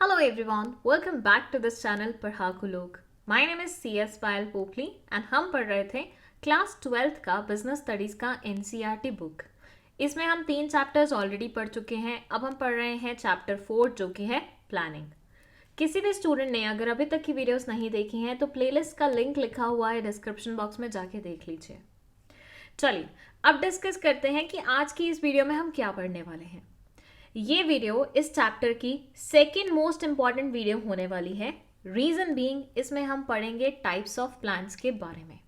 Hello everyone, welcome back to this channel पढ़ाकू लोग. My name is CS Payal पोखली and हम पढ़ रहे थे क्लास 12th का बिजनेस स्टडीज का NCERT बुक. इसमें हम 3 चैप्टर्स ऑलरेडी पढ़ चुके हैं. अब हम पढ़ रहे हैं चैप्टर 4 जो कि है प्लानिंग. किसी भी स्टूडेंट ने अगर अभी तक की वीडियोस नहीं देखी हैं तो प्लेलिस्ट का लिंक लिखा हुआ है डिस्क्रिप्शन बॉक्स में, जाके देख लीजिए. चलिए अब डिस्कस करते हैं कि आज की इस वीडियो में हम क्या पढ़ने वाले हैं. ये वीडियो इस चैप्टर की सेकेंड मोस्ट इंपॉर्टेंट वीडियो होने वाली है. रीजन बीइंग इसमें हम पढ़ेंगे टाइप्स ऑफ प्लान्स के बारे में.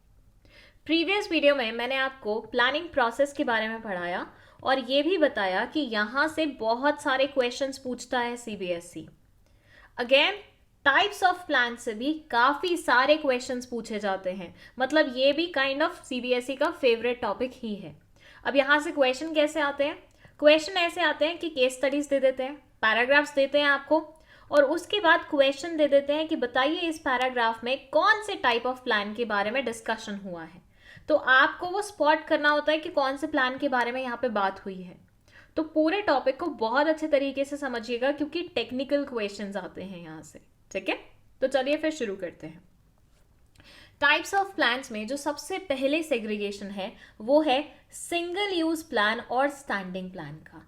प्रीवियस वीडियो में मैंने आपको प्लानिंग प्रोसेस के बारे में पढ़ाया और ये भी बताया कि यहाँ से बहुत सारे क्वेश्चंस पूछता है CBSE. Again types of plan से भी काफी सारे क्वेश्चंस पूछे जाते हैं. मतलब ये भी काइंड ऑफ सीबीएसई का फेवरेट टॉपिक ही है. अब यहाँ से क्वेश्चन कैसे आते हैं? क्वेश्चन ऐसे आते हैं कि केस स्टडीज दे देते हैं, पैराग्राफ्स देते हैं आपको और उसके बाद क्वेश्चन दे देते हैं कि बताइए इस पैराग्राफ में कौन से टाइप ऑफ प्लान के बारे में डिस्कशन हुआ है. तो आपको वो स्पॉट करना होता है कि कौन से प्लान के बारे में यहाँ पे बात हुई है. तो पूरे टॉपिक को बहुत अच्छे तरीके से समझिएगा क्योंकि टेक्निकल क्वेश्चंस आते हैं यहाँ से. ठीक है, तो चलिए फिर शुरू करते हैं. टाइप्स ऑफ प्लान्स में जो सबसे पहले सेग्रीगेशन है वो है सिंगल यूज प्लान और स्टैंडिंग प्लान का.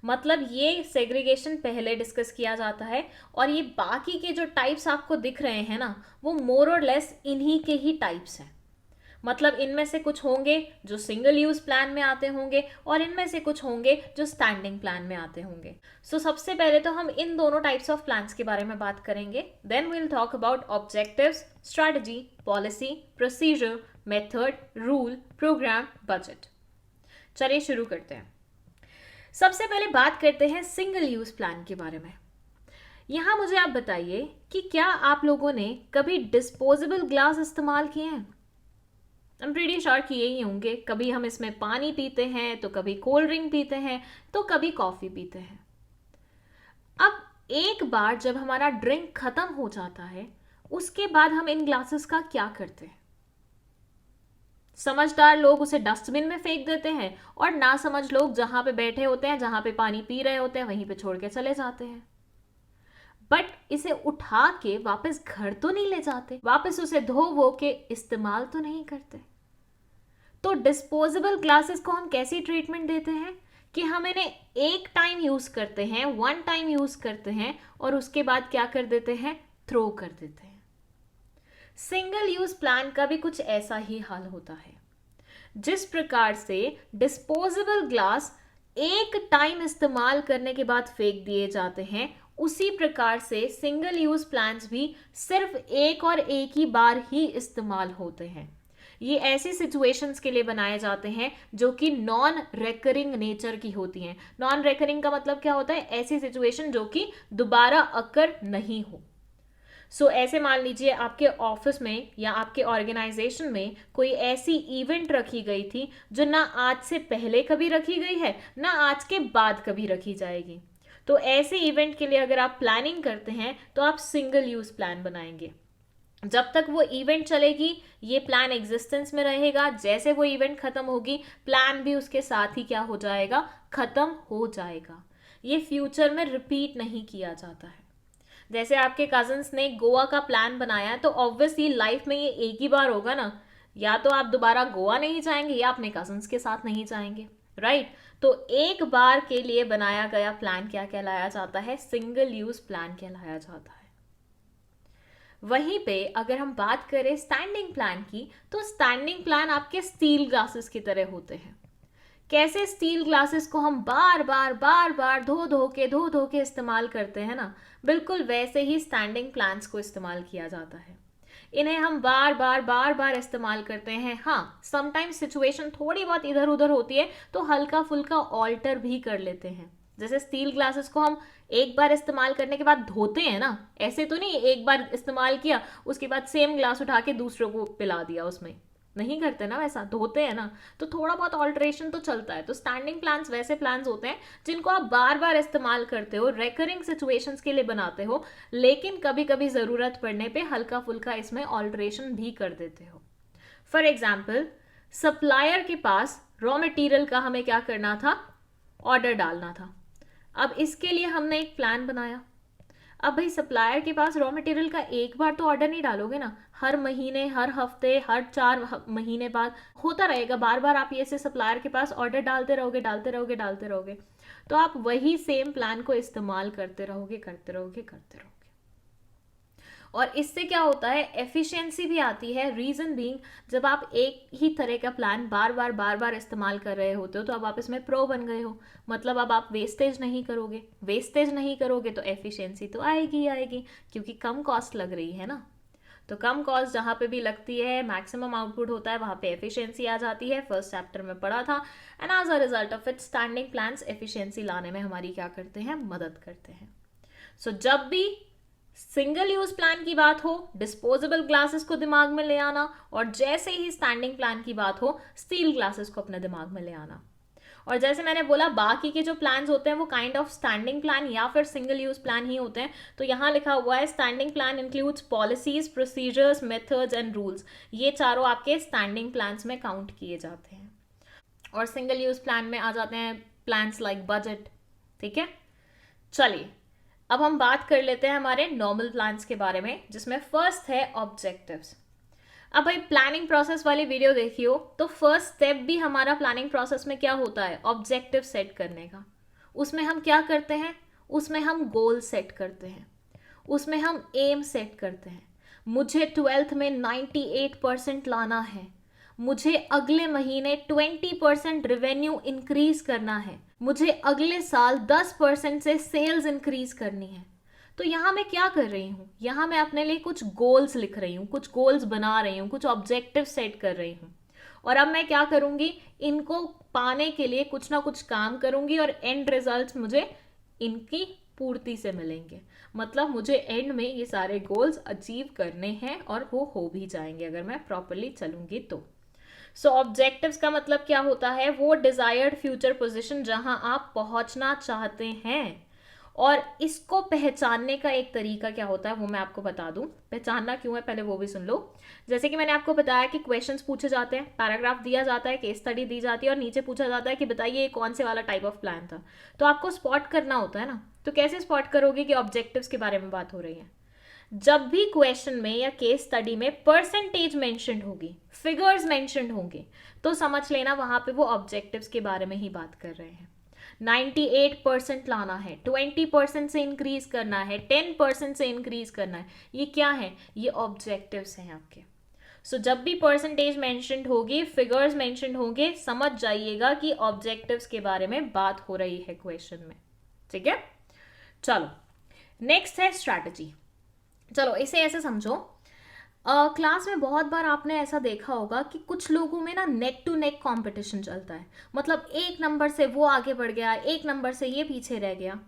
मतलब ये सेग्रीगेशन पहले डिस्कस किया जाता है और ये बाकी के जो टाइप्स आपको दिख रहे हैं ना वो मोर और लेस इन्हीं के ही टाइप्स हैं. मतलब इनमें से कुछ होंगे जो सिंगल यूज प्लान में आते होंगे और इनमें से कुछ होंगे जो स्टैंडिंग प्लान में आते होंगे. सो सबसे पहले तो हम इन दोनों टाइप्स ऑफ प्लान्स के बारे में बात करेंगे. Then we will talk about objectives, strategy, policy, procedure, method, rule, programme, budget. चलिए शुरू करते हैं. सबसे पहले बात करते हैं सिंगल यूज प्लान के बारे में. यहां मुझे आप बताइए कि क्या आप लोगों ने कभी डिस्पोजेबल ग्लास इस्तेमाल किए हैं? I'm pretty sure कि यही होंगे. कभी हम इसमें पानी पीते हैं तो कभी कोल्ड ड्रिंक पीते हैं तो कभी कॉफी पीते हैं. अब एक बार जब हमारा ड्रिंक खत्म हो जाता है उसके बाद हम इन ग्लासेस का क्या करते हैं? समझदार लोग उसे डस्टबिन में फेंक देते हैं और ना समझ लोग जहां पे बैठे होते हैं, जहां पे पानी पी रहे होते हैं, वहीं पे छोड़ के चले जाते हैं. बट इसे उठा के वापस घर तो नहीं ले जाते, वापस उसे धो वो के इस्तेमाल तो नहीं करते. तो डिस्पोजेबल ग्लासेस को हम कैसी ट्रीटमेंट देते हैं कि हम इन्हें एक टाइम यूज करते हैं, वन टाइम यूज करते हैं और उसके बाद क्या कर देते हैं? थ्रो कर देते हैं. सिंगल यूज प्लान का भी कुछ ऐसा ही हाल होता है. जिस प्रकार से डिस्पोजेबल ग्लास एक टाइम इस्तेमाल करने के बाद फेंक दिए जाते हैं, उसी प्रकार से सिंगल यूज प्लान्स भी सिर्फ एक और एक ही बार ही इस्तेमाल होते हैं. ये ऐसी सिचुएशंस के लिए बनाए जाते हैं जो कि नॉन रेकरिंग नेचर की होती हैं. नॉन रेकरिंग का मतलब क्या होता है? ऐसी सिचुएशन जो कि दोबारा अकर नहीं हो. सो ऐसे मान लीजिए आपके ऑफिस में या आपके ऑर्गेनाइजेशन में कोई ऐसी इवेंट रखी गई थी जो ना आज से पहले कभी रखी गई है ना आज के बाद कभी रखी जाएगी. तो ऐसे इवेंट के लिए अगर आप प्लानिंग करते हैं तो आप सिंगल यूज प्लान बनाएंगे. जब तक वो इवेंट चलेगी ये प्लान एग्जिस्टेंस में रहेगा. जैसे वो इवेंट खत्म होगी प्लान भी उसके साथ ही क्या हो जाएगा? खत्म हो जाएगा. ये फ्यूचर में रिपीट नहीं किया जाता है. जैसे आपके कजन्स ने गोवा का प्लान बनाया तो ऑब्वियसली लाइफ में ये एक ही बार होगा ना. या तो आप दोबारा गोवा नहीं जाएंगे या अपने कजन्स के साथ नहीं जाएंगे, राइट? तो एक बार के लिए बनाया गया प्लान क्या कहलाया जाता है? सिंगल यूज प्लान कहलाया जाता है. वहीं पे अगर हम बात करें स्टैंडिंग प्लान की तो स्टैंडिंग प्लान आपके स्टील ग्लासेस की तरह होते हैं. कैसे स्टील ग्लासेस को हम बार बार धो धो के इस्तेमाल करते हैं ना, बिल्कुल वैसे ही स्टैंडिंग प्लान्स को इस्तेमाल किया जाता है. इन्हें हम बार बार इस्तेमाल करते हैं. हाँ, समटाइम्स सिचुएशन थोड़ी बहुत इधर उधर होती है तो हल्का फुल्का ऑल्टर भी कर लेते हैं. जैसे स्टील ग्लासेस को हम एक बार इस्तेमाल करने के बाद धोते हैं ना, ऐसे तो नहीं एक बार इस्तेमाल किया उसके बाद सेम ग्लास उठा के दूसरों को पिला दिया, उसमें नहीं करते ना, वैसा धोते हैं ना. तो थोड़ा बहुत ऑल्टरेशन तो चलता है. तो स्टैंडिंग प्लान्स वैसे प्लान्स होते हैं जिनको आप बार बार इस्तेमाल करते हो, रेकरिंग सिचुएशंस के लिए बनाते हो, लेकिन कभी कभी जरूरत पड़ने पे हल्का फुल्का इसमें ऑल्टरेशन भी कर देते हो. फॉर एग्जाम्पल, सप्लायर के पास रॉ मटेरियल का हमें क्या करना था? ऑर्डर डालना था. अब इसके लिए हमने एक प्लान बनाया. अब भाई सप्लायर के पास रॉ मटेरियल का एक बार तो ऑर्डर नहीं डालोगे ना, हर महीने, हर हफ्ते, हर 4 महीने बाद होता रहेगा, बार बार आप ये से सप्लायर के पास ऑर्डर डालते रहोगे, डालते रहोगे, डालते रहोगे, तो आप वही सेम प्लान को इस्तेमाल करते रहोगे, करते रहोगे, करते रहोगे। और इससे क्या होता है, एफिशिएंसी भी आती है। रीजन बीइंग, जब आप एक ही तरह का प्लान बार बार इस्तेमाल कर रहे होते हो तो अब आप इसमें प्रो बन गए हो, मतलब अब आप वेस्टेज नहीं करोगे, वेस्टेज नहीं करोगे तो एफिशिएंसी तो आएगी ही आएगी, क्योंकि कम कॉस्ट लग रही है ना। तो कम कॉस्ट जहाँ पे भी लगती है, मैक्सिमम आउटपुट होता है, वहाँ पे एफिशिएंसी आ जाती है। फर्स्ट चैप्टर में पढ़ा था। And as a result of it, standing plans efficiency लाने में हमारी क्या करते हैं, मदद करते हैं। सो जब भी सिंगल यूज प्लान की बात हो, डिस्पोजेबल ग्लासेस को दिमाग में ले आना, और जैसे ही स्टैंडिंग प्लान की बात हो, स्टील ग्लासेस को अपने दिमाग में ले आना। और जैसे मैंने बोला, बाकी के जो प्लान्स होते हैं वो काइंड ऑफ स्टैंडिंग प्लान या फिर सिंगल यूज प्लान ही होते हैं। तो यहाँ लिखा हुआ है, standing plan includes policies, procedures, methods and rules. ये चारों आपके स्टैंडिंग प्लान्स में काउंट किए जाते हैं। और सिंगल यूज प्लान में आ जाते हैं प्लान्स लाइक बजट। ठीक है, चलिए अब हम बात कर लेते हैं हमारे नॉर्मल प्लान्स के बारे में, जिसमें फर्स्ट है ऑब्जेक्टिव्स। अब भाई प्लानिंग प्रोसेस वाली वीडियो देखी हो तो फर्स्ट स्टेप भी हमारा प्लानिंग प्रोसेस में क्या होता है, ऑब्जेक्टिव सेट करने का। उसमें हम क्या करते हैं, उसमें हम गोल सेट करते हैं, उसमें हम एम सेट करते हैं। मुझे 12th में 98% लाना है, मुझे अगले महीने 20% रेवेन्यू इंक्रीज करना है, मुझे अगले साल 10% से सेल्स इंक्रीज करनी है। तो यहाँ मैं क्या कर रही हूँ, यहाँ मैं अपने लिए कुछ गोल्स लिख रही हूँ, कुछ गोल्स बना रही हूँ, कुछ ऑब्जेक्टिव सेट कर रही हूँ। और अब मैं क्या करूँगी, इनको पाने के लिए कुछ ना कुछ काम करूँगी और एंड रिजल्ट्स मुझे इनकी पूर्ति से मिलेंगे। मतलब मुझे एंड में ये सारे गोल्स अचीव करने हैं और वो हो भी जाएंगे अगर मैं प्रॉपरली चलूँगी तो। सो ऑब्जेक्टिव्स का मतलब क्या होता है, वो डिजायर्ड फ्यूचर पोजीशन जहां आप पहुंचना चाहते हैं। और इसको पहचानने का एक तरीका क्या होता है वो मैं आपको बता दूं। पहचानना क्यों है पहले वो भी सुन लो। जैसे कि मैंने आपको बताया कि क्वेश्चंस पूछे जाते हैं, पैराग्राफ दिया जाता है, केस स्टडी दी जाती है और नीचे पूछा जाता है कि बताइए ये कौन से वाला टाइप ऑफ प्लान था। तो आपको स्पॉट करना होता है ना। तो कैसे स्पॉट करोगे कि ऑब्जेक्टिव्स के बारे में बात हो रही है। जब भी क्वेश्चन में या केस स्टडी में परसेंटेज मेंशन होगी, फिगर्स मेंशन होंगे, तो समझ लेना वहां पे वो ऑब्जेक्टिव्स के बारे में ही बात कर रहे हैं। 98% लाना है, 20% से इंक्रीज करना है, 10% से इंक्रीज करना है, ये क्या है, ये ऑब्जेक्टिव्स हैं आपके। सो जब भी परसेंटेज मेंशन होगी, फिगर्स मेंशन होंगे, समझ जाइएगा कि ऑब्जेक्टिव्स के बारे में बात हो रही है क्वेश्चन में। ठीक है, चलो नेक्स्ट है स्ट्रैटेजी। चलो इसे ऐसे समझो, क्लास में बहुत बार आपने ऐसा देखा होगा कि कुछ लोगों में ना नेक टू नेक कंपटीशन चलता है। मतलब एक नंबर से वो आगे बढ़ गया, एक नंबर से ये पीछे रह गया।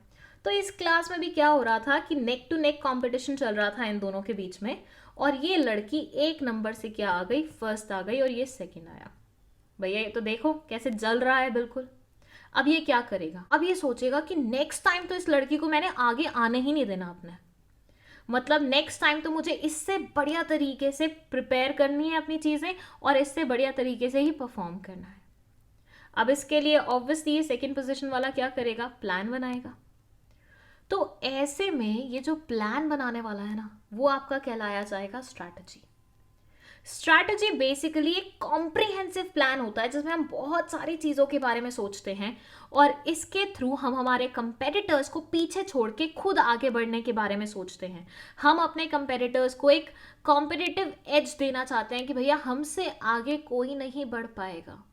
तो इस क्लास में भी क्या हो रहा था कि नेक टू नेक कंपटीशन चल रहा था इन दोनों के बीच में। और ये लड़की एक नंबर से क्या आ गई, फर्स्ट आ गई, और ये सेकंड आया। भैया ये तो देखो कैसे जल रहा है बिल्कुल। अब ये क्या करेगा, अब ये सोचेगा कि नेक्स्ट टाइम तो इस लड़की को मैंने आगे आने ही नहीं देना अपने। मतलब नेक्स्ट टाइम तो मुझे इससे बढ़िया तरीके से प्रिपेयर करनी है अपनी चीज़ें और इससे बढ़िया तरीके से ही परफॉर्म करना है। अब इसके लिए ऑब्वियसली सेकंड पोजीशन वाला क्या करेगा, प्लान बनाएगा। तो ऐसे में ये जो प्लान बनाने वाला है ना, वो आपका कहलाया जाएगा स्ट्रैटेजी। स्ट्रैटेजी बेसिकली एक कॉम्प्रिहेंसिव प्लान होता है जिसमें हम बहुत सारी चीज़ों के बारे में सोचते हैं और इसके थ्रू हम हमारे कंपेटिटर्स को पीछे छोड़ के खुद आगे बढ़ने के बारे में सोचते हैं। हम अपने कंपेटिटर्स को एक कॉम्पिटिटिव एज देना चाहते हैं कि भैया हमसे आगे कोई नहीं बढ़ पाएगा।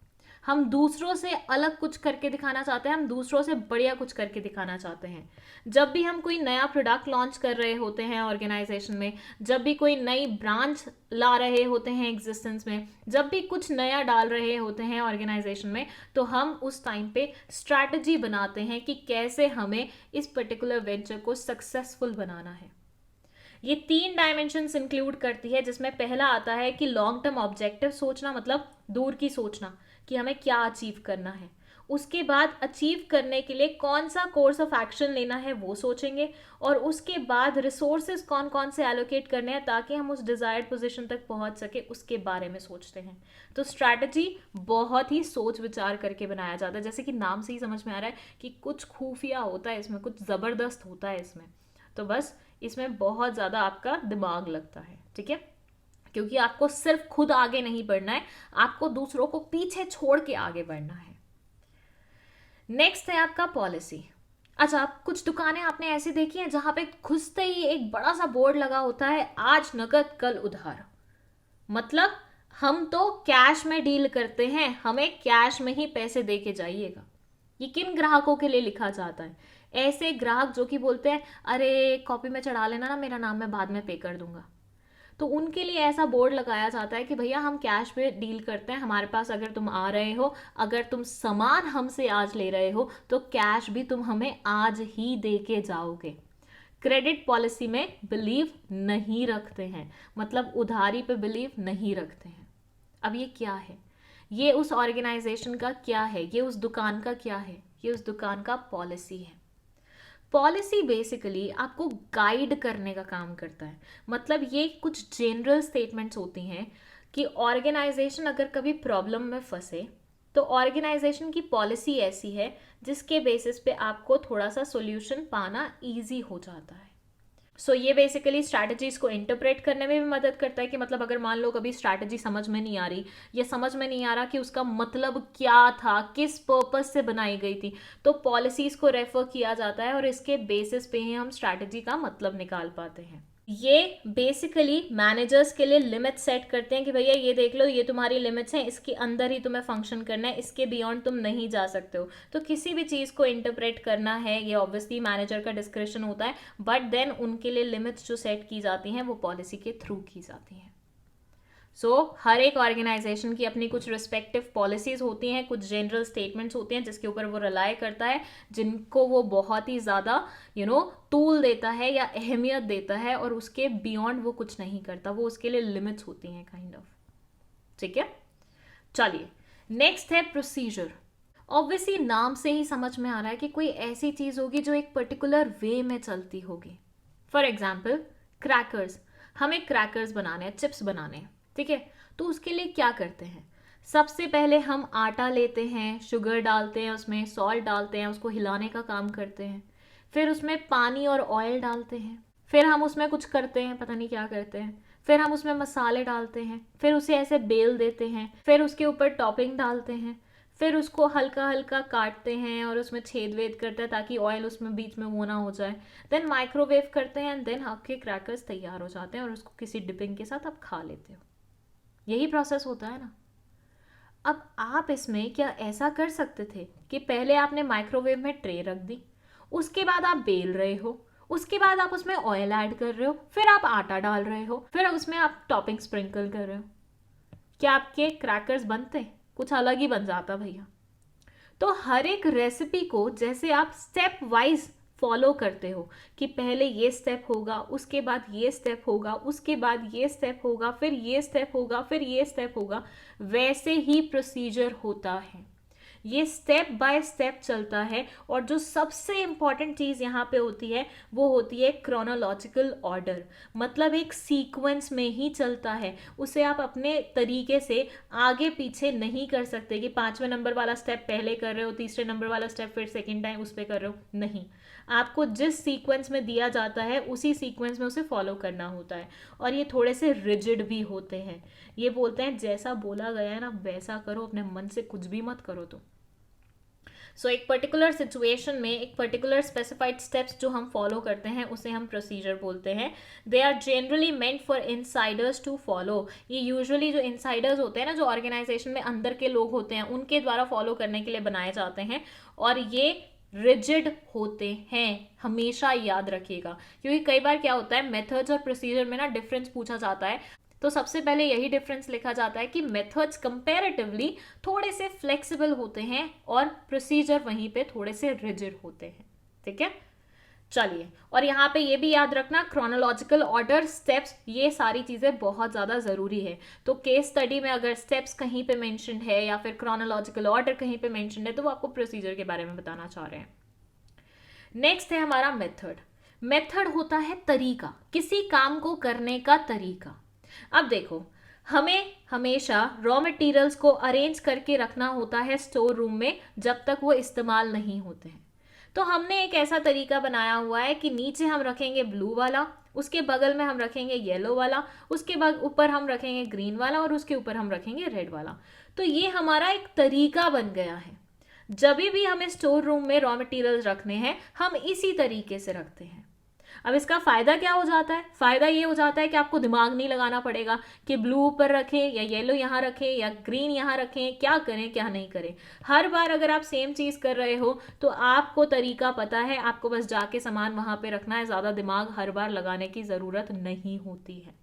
हम दूसरों से अलग कुछ करके दिखाना चाहते हैं, हम दूसरों से बढ़िया कुछ करके दिखाना चाहते हैं। जब भी हम कोई नया प्रोडक्ट लॉन्च कर रहे होते हैं ऑर्गेनाइजेशन में, जब भी कोई नई ब्रांच ला रहे होते हैं एग्जिस्टेंस में, जब भी कुछ नया डाल रहे होते हैं ऑर्गेनाइजेशन में, तो हम उस टाइम पे स्ट्रैटेजी बनाते हैं कि कैसे हमें इस पर्टिकुलर वेंचर को सक्सेसफुल बनाना है। ये 3 डायमेंशंस इंक्लूड करती है, जिसमें पहला आता है कि लॉन्ग टर्म ऑब्जेक्टिव सोचना, मतलब दूर की सोचना कि हमें क्या अचीव करना है। उसके बाद अचीव करने के लिए कौन सा कोर्स ऑफ एक्शन लेना है वो सोचेंगे, और उसके बाद रिसोर्सेज कौन कौन से एलोकेट करने हैं ताकि हम उस डिजायर्ड पोजीशन तक पहुंच सके, उसके बारे में सोचते हैं। तो स्ट्रैटेजी बहुत ही सोच विचार करके बनाया जाता है। जैसे कि नाम से ही समझ में आ रहा है कि कुछ खुफिया होता है इसमें, कुछ ज़बरदस्त होता है इसमें। तो बस इसमें बहुत ज़्यादा आपका दिमाग लगता है, ठीक है, क्योंकि आपको सिर्फ खुद आगे नहीं बढ़ना है, आपको दूसरों को पीछे छोड़ के आगे बढ़ना है। नेक्स्ट है आपका पॉलिसी। अच्छा, कुछ दुकानें आपने ऐसी देखी हैं जहां पे घुसते ही एक बड़ा सा बोर्ड लगा होता है, आज नकद कल उधार। मतलब हम तो कैश में डील करते हैं, हमें कैश में ही पैसे दे के जाइएगा। ये किन ग्राहकों के लिए लिखा जाता है? ऐसे ग्राहक जो कि बोलते हैं अरे कॉपी में चढ़ा लेना ना मेरा नाम, मैं बाद में पे कर दूंगा। तो उनके लिए ऐसा बोर्ड लगाया जाता है कि भैया हम कैश पे डील करते हैं, हमारे पास अगर तुम आ रहे हो, अगर तुम सामान हमसे आज ले रहे हो तो कैश भी तुम हमें आज ही दे के जाओगे। क्रेडिट पॉलिसी में बिलीव नहीं रखते हैं, मतलब उधारी पे बिलीव नहीं रखते हैं। अब ये क्या है? ये उस ऑर्गेनाइजेशन का क्या है? ये उस दुकान का क्या है? ये उस दुकान का पॉलिसी है। पॉलिसी बेसिकली आपको गाइड करने का काम करता है। मतलब ये कुछ जनरल स्टेटमेंट्स होती हैं कि ऑर्गेनाइजेशन अगर कभी प्रॉब्लम में फंसे तो ऑर्गेनाइजेशन की पॉलिसी ऐसी है जिसके बेसिस पे आपको थोड़ा सा सॉल्यूशन पाना इजी हो जाता है। सो ये बेसिकली स्ट्रैटेजीज को इंटरप्रेट करने में भी मदद करता है कि मतलब अगर मान लो कभी स्ट्रैटेजी समझ में नहीं आ रही या समझ में नहीं आ रहा कि उसका मतलब क्या था, किस पर्पस से बनाई गई थी, तो पॉलिसीज को रेफर किया जाता है और इसके बेसिस पे ही हम स्ट्रैटेजी का मतलब निकाल पाते हैं। ये बेसिकली मैनेजर्स के लिए लिमिट सेट करते हैं कि भैया ये देख लो, ये तुम्हारी लिमिट्स हैं, इसके अंदर ही तुम्हें फंक्शन करना है, इसके बियॉन्ड तुम नहीं जा सकते हो। तो किसी भी चीज़ को इंटरप्रेट करना है ये ऑब्वियसली मैनेजर का डिस्क्रिप्शन होता है, बट देन उनके लिए लिमिट्स जो सेट की जाती हैं वो पॉलिसी के थ्रू की जाती हैं। हर एक ऑर्गेनाइजेशन की अपनी कुछ रिस्पेक्टिव पॉलिसीज होती हैं, कुछ जनरल स्टेटमेंट्स होती हैं जिसके ऊपर वो रिलाय करता है, जिनको वो बहुत ही ज़्यादा तूल देता है या अहमियत देता है, और उसके बियॉन्ड वो कुछ नहीं करता, वो उसके लिए लिमिट्स होती हैं काइंड ऑफ। ठीक है, चलिए नेक्स्ट है प्रोसीजर। ऑब्वियसली नाम से ही समझ में आ रहा है कि कोई ऐसी चीज़ होगी जो एक पर्टिकुलर वे में चलती होगी। फॉर एग्जाम्पल क्रैकर्स, हमें क्रैकर्स बनाने हैं, चिप्स बनाने हैं, ठीक है, तो उसके लिए क्या करते हैं? सबसे पहले हम आटा लेते हैं, शुगर डालते हैं, उसमें सॉल्ट डालते हैं, उसको हिलाने का काम करते हैं, फिर उसमें पानी और ऑयल डालते हैं, फिर हम उसमें कुछ करते हैं, पता नहीं क्या करते हैं, फिर हम उसमें मसाले डालते हैं, फिर उसे ऐसे बेल देते हैं, फिर उसके ऊपर टॉपिंग डालते हैं, फिर उसको हल्का हल्का काटते हैं और उसमें छेद वेद करते हैं ताकि ऑयल उसमें बीच में वो ना हो जाए, देन माइक्रोवेव करते हैं, एंड देन आपके क्रैकर्स तैयार हो जाते हैं और उसको किसी डिपिंग के साथ आप खा लेते हो। यही प्रोसेस होता है ना। अब आप इसमें क्या ऐसा कर सकते थे कि पहले आपने माइक्रोवेव में ट्रे रख दी, उसके बाद आप बेल रहे हो, उसके बाद आप उसमें ऑयल ऐड कर रहे हो, फिर आप आटा डाल रहे हो, फिर उसमें आप टॉपिंग स्प्रिंकल कर रहे हो, क्या आपके क्रैकर्स बनते? कुछ अलग ही बन जाता भैया। तो हर एक रेसिपी को जैसे आप स्टेप वाइज फॉलो करते हो कि पहले ये स्टेप होगा, उसके बाद ये स्टेप होगा, उसके बाद ये स्टेप होगा, फिर ये स्टेप होगा, फिर ये स्टेप होगा, वैसे ही प्रोसीजर होता है। ये स्टेप बाय स्टेप चलता है, और जो सबसे इंपॉर्टेंट चीज़ यहाँ पे होती है वो होती है क्रोनोलॉजिकल ऑर्डर। मतलब एक सीक्वेंस में ही चलता है, उसे आप अपने तरीके से आगे पीछे नहीं कर सकते कि 5वें नंबर वाला स्टेप पहले कर रहे हो, तीसरे नंबर वाला स्टेप फिर सेकेंड टाइम उस पर कर रहे हो, नहीं। आपको जिस सीक्वेंस में दिया जाता है उसी सीक्वेंस में उसे फॉलो करना होता है, और ये थोड़े से रिजिड भी होते हैं। ये बोलते हैं जैसा बोला गया है ना वैसा करो, अपने मन से कुछ भी मत करो। तो एक पर्टिकुलर सिचुएशन में एक पर्टिकुलर स्पेसिफाइड स्टेप्स जो हम फॉलो करते हैं उसे हम प्रोसीजर बोलते हैं। They are generally meant for insiders to follow. ये यूजुअली जो इनसाइडर्स होते हैं ना, जो ऑर्गेनाइजेशन में अंदर के लोग होते हैं, उनके द्वारा फॉलो करने के लिए बनाए जाते हैं, और ये रिजिड होते हैं, हमेशा याद रखिएगा। क्योंकि कई बार क्या होता है, मेथड्स और प्रोसीजर में ना डिफरेंस पूछा जाता है, तो सबसे पहले यही डिफरेंस लिखा जाता है कि मेथड्स कंपैरेटिवली थोड़े से फ्लेक्सिबल होते हैं और प्रोसीजर वहीं पे थोड़े से रिजिड होते हैं। ठीक है, चलिए, और यहाँ पे ये भी याद रखना, क्रोनोलॉजिकल ऑर्डर, स्टेप्स, ये सारी चीज़ें बहुत ज़्यादा ज़रूरी है। तो केस स्टडी में अगर स्टेप्स कहीं पे मेंशन्ड है या फिर क्रोनोलॉजिकल ऑर्डर कहीं पे मेंशन्ड है तो वो आपको प्रोसीजर के बारे में बताना चाह रहे हैं। नेक्स्ट है हमारा मेथड। मेथड होता है तरीका, किसी काम को करने का तरीका। अब देखो, हमें हमेशा रॉ मटेरियल्स को अरेंज करके रखना होता है स्टोर रूम में जब तक वो इस्तेमाल नहीं होते हैं। तो हमने एक ऐसा तरीका बनाया हुआ है कि नीचे हम रखेंगे ब्लू वाला, उसके बगल में हम रखेंगे येलो वाला, उसके बाद ऊपर हम रखेंगे ग्रीन वाला और उसके ऊपर हम रखेंगे रेड वाला। तो ये हमारा एक तरीका बन गया है। जब भी हमें स्टोर रूम में रॉ मटेरियल्स रखने हैं हम इसी तरीके से रखते हैं। अब इसका फ़ायदा क्या हो जाता है? फ़ायदा ये हो जाता है कि आपको दिमाग नहीं लगाना पड़ेगा कि ब्लू ऊपर रखें या येलो यहाँ रखें या ग्रीन यहाँ रखें, क्या करें क्या नहीं करें। हर बार अगर आप सेम चीज़ कर रहे हो तो आपको तरीका पता है, आपको बस जाके सामान वहाँ पे रखना है, ज़्यादा दिमाग हर बार लगाने की ज़रूरत नहीं होती है।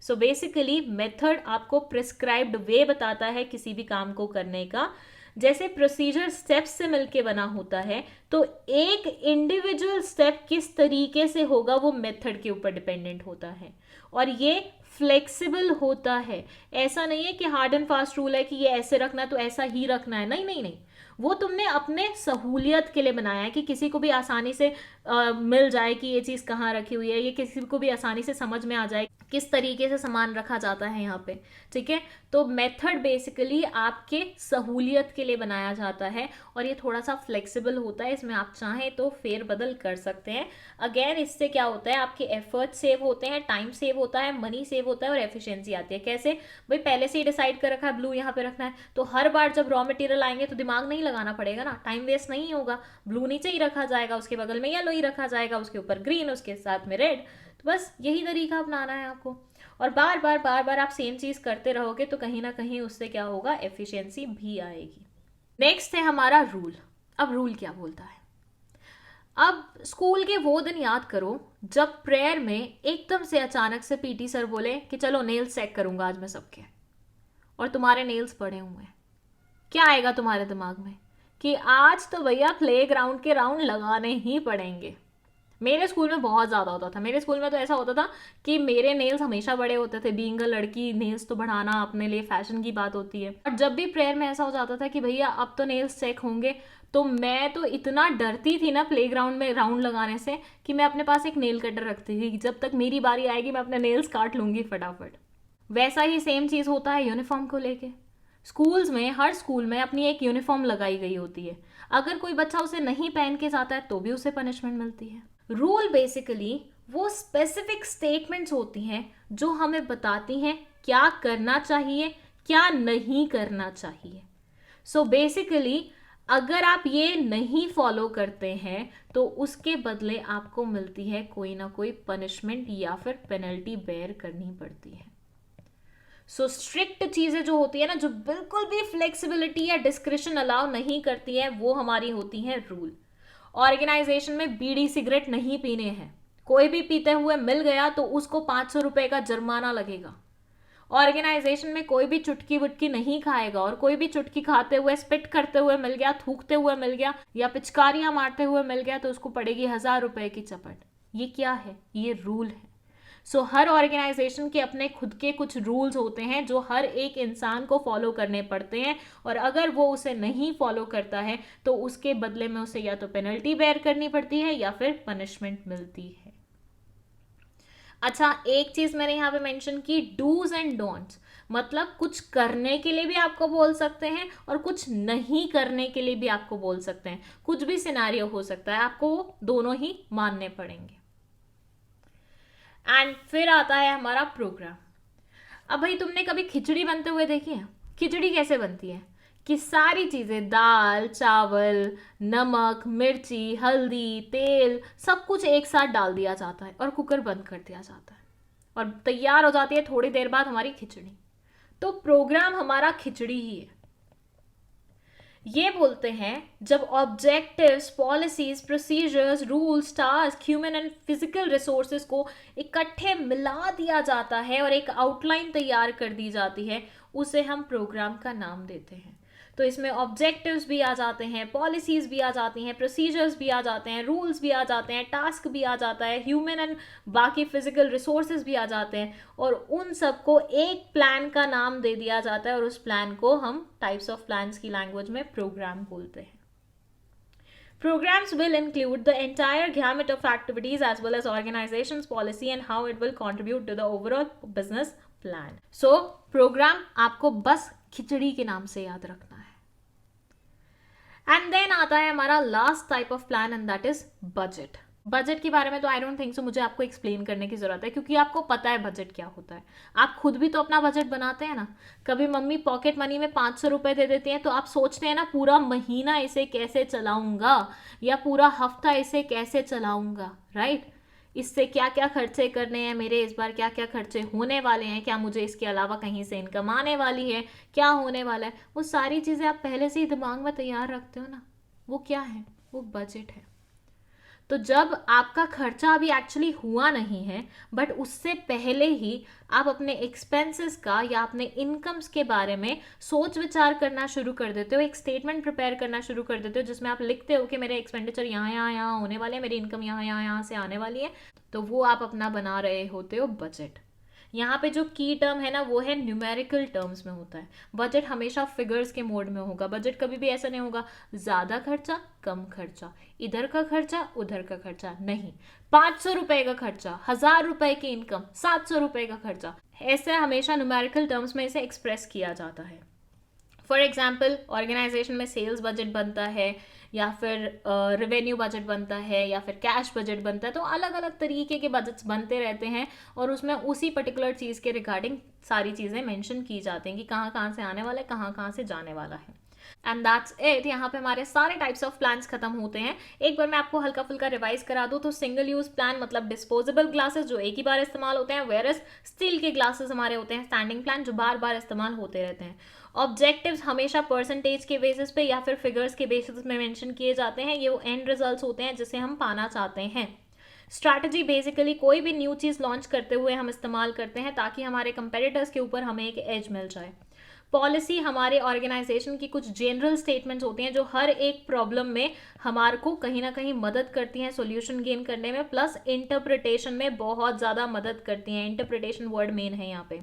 सो बेसिकली मेथड आपको प्रिस्क्राइब्ड वे बताता है किसी भी काम को करने का। जैसे प्रोसीजर स्टेप्स से मिलके बना होता है, तो एक इंडिविजुअल स्टेप किस तरीके से होगा वो मेथड के ऊपर डिपेंडेंट होता है और ये फ्लेक्सिबल होता है। ऐसा नहीं है कि हार्ड एंड फास्ट रूल है कि ये ऐसे रखना है तो ऐसा ही रखना है, नहीं नहीं नहीं, वो तुमने अपने सहूलियत के लिए बनाया है कि किसी को भी आसानी से मिल जाए कि ये चीज़ कहाँ रखी हुई है, ये किसी को भी आसानी से समझ में आ जाए किस तरीके से सामान रखा जाता है यहाँ पे। ठीक है, तो मेथड बेसिकली आपके सहूलियत के लिए बनाया जाता है और ये थोड़ा सा फ्लेक्सिबल होता है, इसमें आप चाहें तो फेरबदल कर सकते हैं। अगेन इससे क्या होता है, आपके एफर्ट सेव होते हैं, टाइम सेव होता है, मनी सेव होता है और एफिशिएंसी आती है। कैसे भाई, पहले से ही डिसाइड कर रखा है ब्लू यहाँ पे रखना है, तो हर बार जब रॉ मटेरियल आएंगे तो दिमाग नहीं लगाना पड़ेगा ना, टाइम वेस्ट नहीं होगा। ब्लू नीचे ही रखा जाएगा, उसके बगल में येलो ही रखा जाएगा, उसके ऊपर ग्रीन, उसके साथ में रेड। तो बस यही तरीका अपनाना है आपको और बार बार आप सेम चीज करते रहोगे तो कहीं ना कहीं उससे क्या होगा, एफिशिएंसी भी आएगी। नेक्स्ट है हमारा रूल। अब रूल क्या बोलता है? अब स्कूल के वो दिन याद करो जब प्रेयर में एकदम से अचानक से पीटी सर बोले कि चलो नेल्स चेक करूंगा आज मैं सबके, और तुम्हारे नेल्स पड़े हुए हैं। क्या आएगा तुम्हारे दिमाग में कि आज तो भैया प्लेग्राउंड के राउंड लगाने ही पड़ेंगे। मेरे स्कूल में बहुत ज़्यादा होता था। मेरे स्कूल में तो ऐसा होता था कि मेरे नेल्स हमेशा बड़े होते थे। बीइंग अ लड़की नेल्स तो बढ़ाना अपने लिए फैशन की बात होती है। और जब भी प्रेयर में ऐसा हो जाता था कि भैया अब तो नेल्स चेक होंगे, तो मैं तो इतना डरती थी ना प्लेग्राउंड में राउंड लगाने से कि मैं अपने पास एक नेल कटर रखती थी, जब तक मेरी बारी आएगी मैं अपने नेल्स काट लूंगी फटाफट। वैसा ही सेम चीज़ होता है यूनिफॉर्म को लेके। स्कूल्स में, हर स्कूल में अपनी एक यूनिफॉर्म लगाई गई होती है। अगर कोई बच्चा उसे नहीं पहन के जाता है तो भी उसे पनिशमेंट मिलती है। रूल बेसिकली वो स्पेसिफिक स्टेटमेंट्स होती हैं जो हमें बताती हैं क्या करना चाहिए, क्या नहीं करना चाहिए। सो बेसिकली अगर आप ये नहीं फॉलो करते हैं तो उसके बदले आपको मिलती है कोई ना कोई पनिशमेंट या फिर पेनल्टी बेयर करनी पड़ती है। सो स्ट्रिक्ट चीजें जो होती है ना, जो बिल्कुल भी फ्लेक्सिबिलिटी या डिस्क्रिशन अलाउ नहीं करती है, वो हमारी होती है रूल। ऑर्गेनाइजेशन में बीड़ी सिगरेट नहीं पीने हैं। कोई भी पीते हुए मिल गया तो उसको 500 रुपए का जुर्माना लगेगा। ऑर्गेनाइजेशन में कोई भी चुटकी वुटकी नहीं खाएगा और कोई भी चुटकी खाते हुए, स्पिट करते हुए मिल गया, थूकते हुए मिल गया या पिचकारियां मारते हुए मिल गया तो उसको पड़ेगी 1000 रुपए की चपट। ये क्या है? ये रूल है। सो हर ऑर्गेनाइजेशन के अपने खुद के कुछ रूल्स होते हैं जो हर एक इंसान को फॉलो करने पड़ते हैं, और अगर वो उसे नहीं फॉलो करता है तो उसके बदले में उसे या तो पेनल्टी बेयर करनी पड़ती है या फिर पनिशमेंट मिलती है। अच्छा, एक चीज मैंने यहाँ पे मेंशन की, डूज एंड डोंट्स, मतलब कुछ करने के लिए भी आपको बोल सकते हैं और कुछ नहीं करने के लिए भी आपको बोल सकते हैं। कुछ भी सिनेरियो हो सकता है, आपको दोनों ही मानने पड़ेंगे। एंड फिर आता है हमारा प्रोग्राम। अब भाई तुमने कभी खिचड़ी बनते हुए देखी है? खिचड़ी कैसे बनती है कि सारी चीज़ें, दाल, चावल, नमक, मिर्ची, हल्दी, तेल, सब कुछ एक साथ डाल दिया जाता है और कुकर बंद कर दिया जाता है और तैयार हो जाती है थोड़ी देर बाद हमारी खिचड़ी। तो प्रोग्राम हमारा खिचड़ी ही है। ये बोलते हैं जब objectives, policies, procedures, rules, task, human and physical resources को इकट्ठे मिला दिया जाता है और एक आउटलाइन तैयार कर दी जाती है, उसे हम प्रोग्राम का नाम देते हैं। तो इसमें ऑब्जेक्टिव्स भी आ जाते हैं, पॉलिसीज भी आ जाती हैं, प्रोसीजर्स भी आ जाते हैं, रूल्स भी आ जाते हैं, टास्क भी आ जाता है, ह्यूमन एंड बाकी फिजिकल रिसोर्सेज भी आ जाते हैं, और उन सबको एक प्लान का नाम दे दिया जाता है और उस प्लान को हम टाइप्स ऑफ प्लान्स की लैंग्वेज में प्रोग्राम बोलते हैं। Programs will include the entire gamut of activities as well as organization's policy and how it will contribute to the overall business plan. So, program आपको बस खिचड़ी के नाम से याद रखना है। एंड देन आता है हमारा last type of plan and that is budget. Budget के बारे में तो आई डोंट थिंक सो मुझे आपको एक्सप्लेन करने की जरूरत है, क्योंकि आपको पता है बजट क्या होता है। आप खुद भी तो अपना बजट बनाते हैं ना। कभी मम्मी पॉकेट मनी में 500 रुपए दे देती हैं तो आप सोचते हैं ना पूरा महीना इसे कैसे चलाऊंगा या पूरा हफ्ता इसे कैसे चलाऊंगा, राइट। इससे क्या क्या खर्चे करने हैं मेरे, इस बार क्या क्या खर्चे होने वाले हैं, क्या मुझे इसके अलावा कहीं से इनकम आने वाली है, क्या होने वाला है, वो सारी चीज़ें आप पहले से ही दिमाग में तैयार रखते हो ना। वो क्या है, वो बजट है। तो जब आपका खर्चा अभी एक्चुअली हुआ नहीं है बट उससे पहले ही आप अपने एक्सपेंसेस का या अपने इनकम्स के बारे में सोच विचार करना शुरू कर देते हो, एक स्टेटमेंट प्रिपेयर करना शुरू कर देते हो जिसमें आप लिखते हो कि मेरे एक्सपेंडिचर यहाँ यहाँ यहाँ होने वाले हैं, मेरी इनकम यहाँ यहाँ यहाँ से आने वाली है, तो वो आप अपना बना रहे होते हो बजट। यहाँ पे जो की टर्म है ना वो है न्यूमेरिकल टर्म्स में होता है। बजट हमेशा फिगर्स के मोड में होगा। बजट कभी भी ऐसा नहीं होगा ज़्यादा खर्चा कम खर्चा, इधर का खर्चा उधर का खर्चा, नहीं। 500 रुपए का खर्चा, 1000 रुपए की इनकम, 700 रुपए का खर्चा, ऐसे हमेशा न्यूमेरिकल टर्म्स में इसे एक्सप्रेस किया जाता है। फॉर एग्जाम्पल ऑर्गेनाइजेशन में सेल्स बजट बनता है या फिर रेवेन्यू बजट बनता है या फिर कैश बजट बनता है, तो अलग अलग तरीके के बजट्स बनते रहते हैं और उसमें उसी पर्टिकुलर चीज़ के रिगार्डिंग सारी चीज़ें मेंशन की जाती हैं कि कहाँ कहाँ से आने वाला है, कहाँ कहाँ से जाने वाला है। And that's it. यहाँ पे हमारे सारे टाइप्स ऑफ प्लान्स खत्म होते हैं। एक बार मैं आपको हल्का फुल्का रिवाइज करा दूँ तो सिंगल यूज प्लान मतलब डिस्पोजेबल ग्लासेस जो एक ही बार इस्तेमाल होते हैं, वेयरएस स्टील के ग्लासेस हमारे होते हैं स्टैंडिंग प्लान जो बार बार इस्तेमाल होते रहते हैं। ऑब्जेक्टिव्स हमेशा परसेंटेज के बेसिस पे या फिर फिगर्स के बेसिस में मेंशन किए जाते हैं, ये वो एंड रिजल्ट्स होते हैं जिसे हम पाना चाहते हैं। स्ट्रैटेजी बेसिकली कोई भी न्यू चीज़ लॉन्च करते हुए हम इस्तेमाल करते हैं ताकि हमारे कंपेटिटर्स के ऊपर हमें एक एज मिल जाए। पॉलिसी हमारे ऑर्गेनाइजेशन की कुछ जनरल स्टेटमेंट्स होती हैं जो हर एक प्रॉब्लम में हमारे को कहीं ना कहीं मदद करती हैं सॉल्यूशन गेन करने में, प्लस इंटरप्रिटेशन में बहुत ज़्यादा मदद करती हैं। इंटरप्रिटेशन वर्ड मेन है यहाँ पे।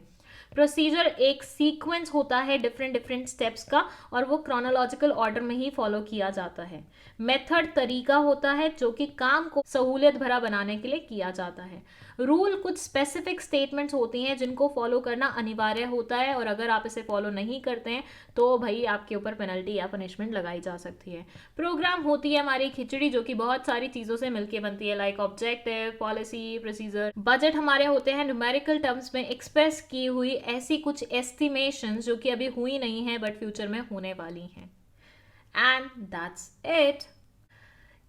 प्रोसीजर एक सीक्वेंस होता है डिफरेंट डिफरेंट स्टेप्स का और वो क्रोनोलॉजिकल ऑर्डर में ही फॉलो किया जाता है। मेथड तरीका होता है जो कि काम को सहूलियत भरा बनाने के लिए किया जाता है। रूल कुछ स्पेसिफिक स्टेटमेंट्स होती हैं जिनको फॉलो करना अनिवार्य होता है और अगर आप इसे फॉलो नहीं करते हैं तो भाई आपके ऊपर पेनल्टी या पनिशमेंट लगाई जा सकती है। प्रोग्राम होती है हमारी खिचड़ी जो कि बहुत सारी चीज़ों से मिलकर बनती है, like objective, policy, procedure. Budget हमारे होते हैं न्यूमेरिकल टर्म्स में एक्सप्रेस की हुई ऐसी कुछ एस्टिमेशन जो कि अभी हुई नहीं है बट फ्यूचर में होने वाली हैं। And that's it.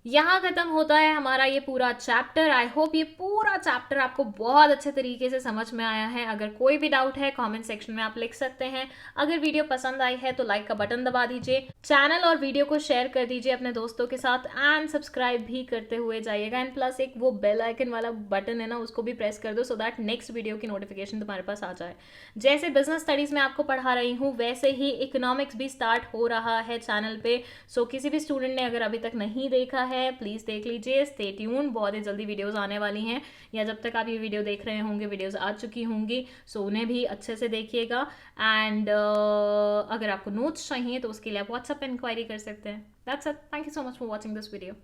यहाँ खत्म होता है हमारा ये पूरा चैप्टर। आई होप ये पूरा चैप्टर आपको बहुत अच्छे तरीके से समझ में आया है। अगर कोई भी डाउट है कमेंट सेक्शन में आप लिख सकते हैं। अगर वीडियो पसंद आई है तो लाइक का बटन दबा दीजिए, चैनल और वीडियो को शेयर कर दीजिए अपने दोस्तों के साथ एंड सब्सक्राइब भी करते हुए जाइएगा। एंड प्लस एक वो बेल आइकन वाला बटन है ना उसको भी प्रेस कर दो सो दैट नेक्स्ट वीडियो की नोटिफिकेशन तुम्हारे पास आ जाए। जैसे बिजनेस स्टडीज़ में आपको पढ़ा रही हूँ वैसे ही इकोनॉमिक्स भी स्टार्ट हो रहा है चैनल पे। सो किसी भी स्टूडेंट ने अगर अभी तक नहीं देखा है प्लीज़ देख लीजिए। स्टे ट्यून, बहुत ही जल्दी वीडियोस आने वाली हैं या जब तक आप ये वीडियो देख रहे होंगे वीडियोस आ चुकी होंगी, सो उन्हें भी अच्छे से देखिएगा। एंड अगर आपको नोट्स चाहिए तो उसके लिए आप व्हाट्सएप पे इंक्वायरी कर सकते हैं। That's it. Thank you so much for watching this video.